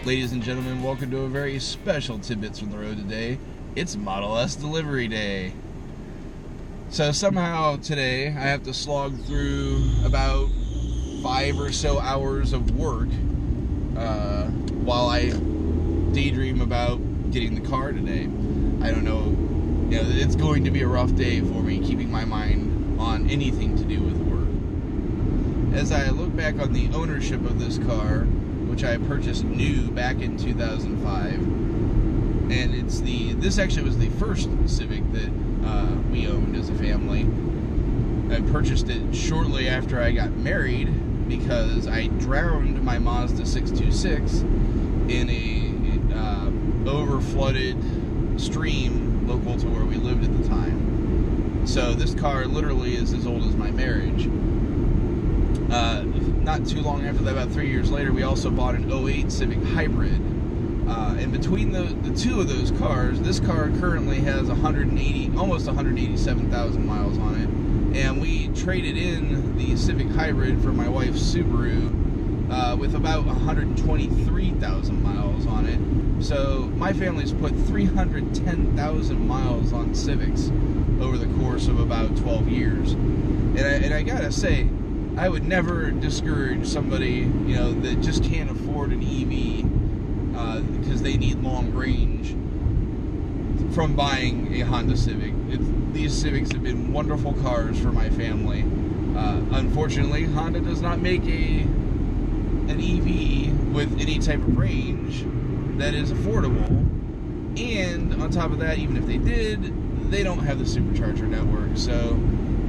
Ladies and gentlemen, welcome to a very special Tidbits from the Road today. It's Model S delivery day. So somehow today I have to slog through about 5 or so hours of work while I daydream about getting the car today. I don't know, it's going to be a rough day for me keeping my mind on anything to do with work. As I look back on the ownership of this car, which I purchased new back in 2005, and this actually was the first Civic that we owned as a family. I purchased it shortly after I got married because I drowned my Mazda 626 in a over-flooded stream local to where we lived at the time. So this car literally is as old as my marriage. Not too long after that, about 3 years later, we also bought an 08 Civic Hybrid. And between the two of those cars, this car currently has almost 187,000 miles on it. And we traded in the Civic Hybrid for my wife's Subaru with about 123,000 miles on it. So my family's put 310,000 miles on Civics over the course of about 12 years. And I gotta say, I would never discourage somebody, that just can't afford an EV because they need long range from buying a Honda Civic. These Civics have been wonderful cars for my family. Unfortunately, Honda does not make an EV with any type of range that is affordable. And on top of that, even if they did, they don't have the supercharger network. So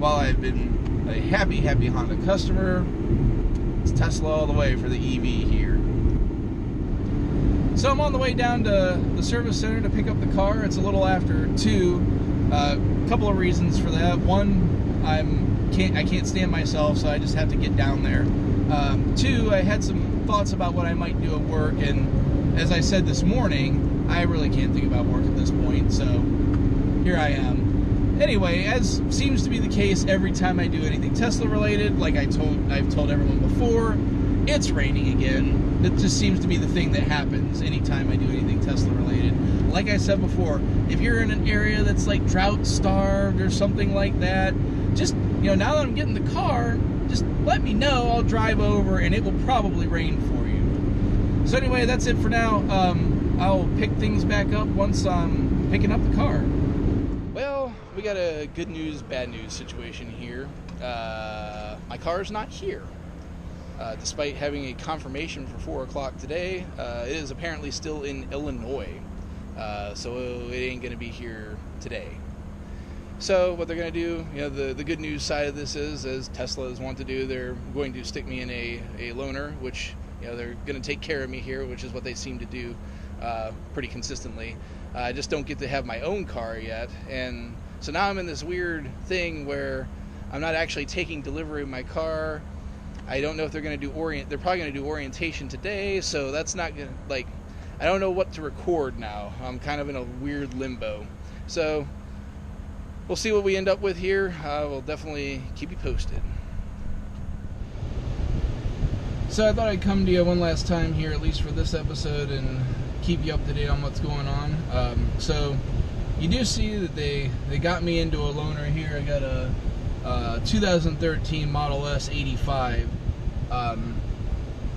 while I've been a happy Honda customer, it's Tesla all the way for the EV here. So I'm on the way down to the service center to pick up the car. It's a little after 2. A couple of reasons for that. One, I can't stand myself, so I just have to get down there. 2, I had some thoughts about what I might do at work, and as I said this morning, I really can't think about work at this point, so here I am. Anyway, as seems to be the case every time I do anything Tesla related, like I've told everyone before, it's raining again. It just seems to be the thing that happens anytime I do anything Tesla related. Like I said before, if you're in an area that's like drought starved or something like that, just, now that I'm getting the car, just let me know. I'll drive over and it will probably rain for you. So anyway, that's it for now. I'll pick things back up once I'm picking up the car. Well, we got a good news, bad news situation here. My car's not here. Despite having a confirmation for 4 o'clock today, it is apparently still in Illinois. So it ain't going to be here today. So what they're going to do, the good news side of this is, as Teslas want to do, they're going to stick me in a loaner, which, they're going to take care of me here, which is what they seem to do pretty consistently. I just don't get to have my own car yet, and so now I'm in this weird thing where I'm not actually taking delivery of my car. I don't know if they're going to do they're probably going to do orientation today, so that's not going to, I don't know what to record now. I'm kind of in a weird limbo. So we'll see what we end up with here. We'll definitely keep you posted. So I thought I'd come to you one last time here, at least for this episode, and keep you up to date on what's going on. So you do see that they got me into a loaner here. I got a 2013 Model S 85.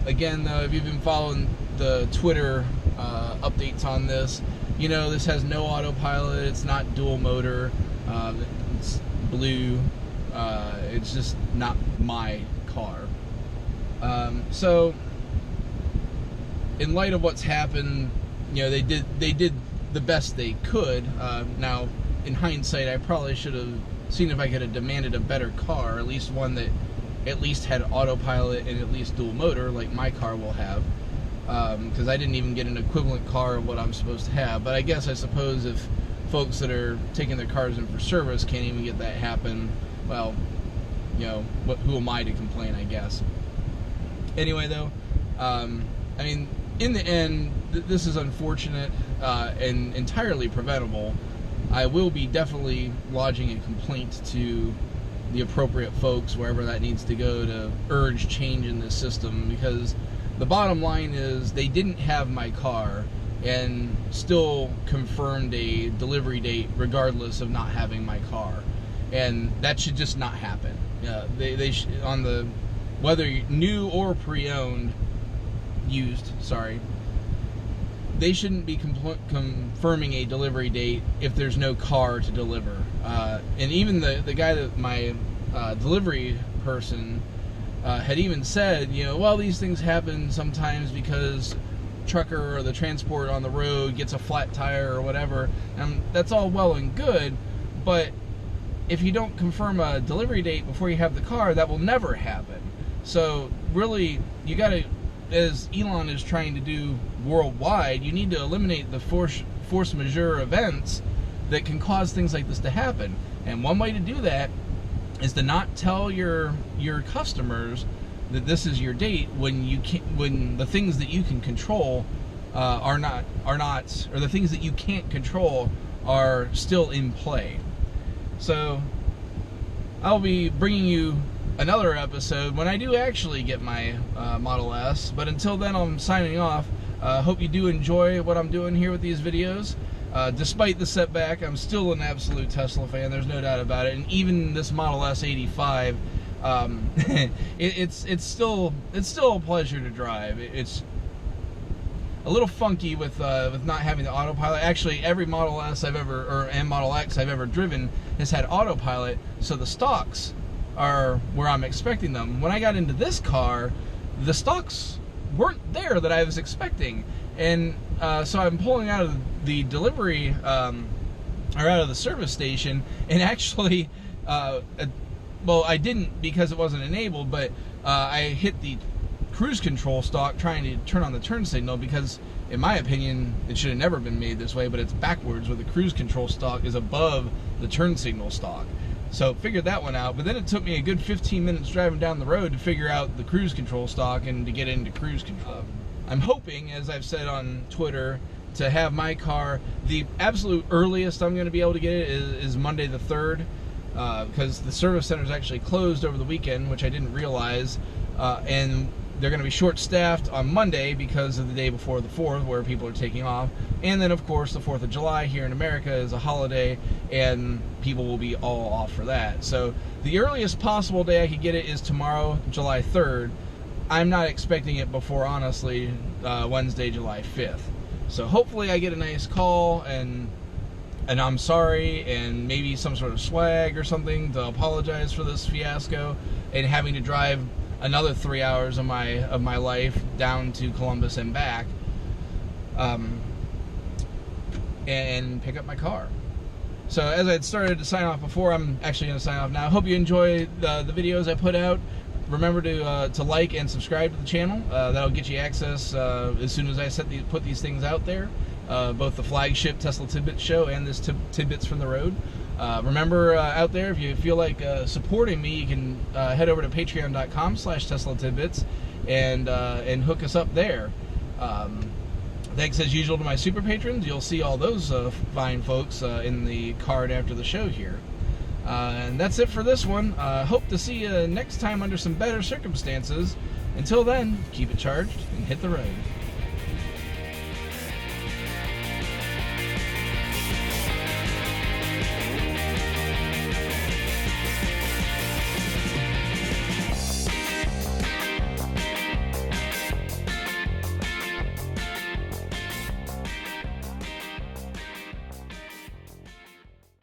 Again, though, if you've been following the Twitter updates on this, this has no autopilot. It's not dual motor. It's blue. It's just not my car. So in light of what's happened, they did the best they could. Now, in hindsight, I probably should have seen if I could have demanded a better car, at least one that at least had autopilot and at least dual motor, like my car will have. Because I didn't even get an equivalent car of what I'm supposed to have. But I suppose if folks that are taking their cars in for service can't even get that happen, well, who am I to complain, I guess. Anyway, though, in the end, this is unfortunate and entirely preventable. I will be definitely lodging a complaint to the appropriate folks, wherever that needs to go, to urge change in this system, because the bottom line is they didn't have my car and still confirmed a delivery date regardless of not having my car, and that should just not happen. On the whether new or pre-owned, sorry, they shouldn't be confirming a delivery date if there's no car to deliver. And even the guy that my delivery person had even said, well, these things happen sometimes because trucker or the transport on the road gets a flat tire or whatever, and that's all well and good, but if you don't confirm a delivery date before you have the car, that will never happen. So really, you gotta, as Elon is trying to do worldwide, you need to eliminate the force majeure events that can cause things like this to happen. And one way to do that is to not tell your customers that this is your date when the things that you can control are not, or the things that you can't control are still in play. So I'll be bringing you another episode when I do actually get my Model S. But until then, I'm signing off. Hope you do enjoy what I'm doing here with these videos. Despite the setback, I'm still an absolute Tesla fan. There's no doubt about it. And even this Model S 85, it's still a pleasure to drive. It's a little funky with not having the autopilot. Actually, every Model S and Model X I've ever driven has had autopilot, so the stocks are where I'm expecting them. When I got into this car, the stocks weren't there that I was expecting, and so I'm pulling out of the delivery or out of the service station, and actually, well, I didn't because it wasn't enabled, but I hit the cruise control stalk trying to turn on the turn signal, because in my opinion it should have never been made this way, but it's backwards, where the cruise control stalk is above the turn signal stalk. So figured that one out, but then it took me a good 15 minutes driving down the road to figure out the cruise control stalk and to get into cruise control. I'm hoping, as I've said on Twitter, to have my car, the absolute earliest I'm going to be able to get it is Monday the 3rd, because the service center is actually closed over the weekend, which I didn't realize, and they're going to be short-staffed on Monday because of the day before the 4th, where people are taking off. And then, of course, the 4th of July here in America is a holiday, and people will be all off for that. So the earliest possible day I could get it is tomorrow, July 3rd. I'm not expecting it before, honestly, Wednesday, July 5th. So hopefully I get a nice call, and I'm sorry, and maybe some sort of swag or something to apologize for this fiasco, and having to drive another 3 hours of my life down to Columbus and back, and pick up my car. So as I had started to sign off before, I'm actually going to sign off now. Hope you enjoy the videos I put out. Remember to like and subscribe to the channel. That'll get you access as soon as I put these things out there. Both the flagship Tesla Tidbits show and this Tidbits from the Road. Remember, out there, if you feel like supporting me, you can head over to patreon.com/Tesla Tidbits and hook us up there. Thanks as usual to my super patrons. You'll see all those fine folks in the card after the show here. And that's it for this one. Hope to see you next time under some better circumstances. Until then, keep it charged and hit the road.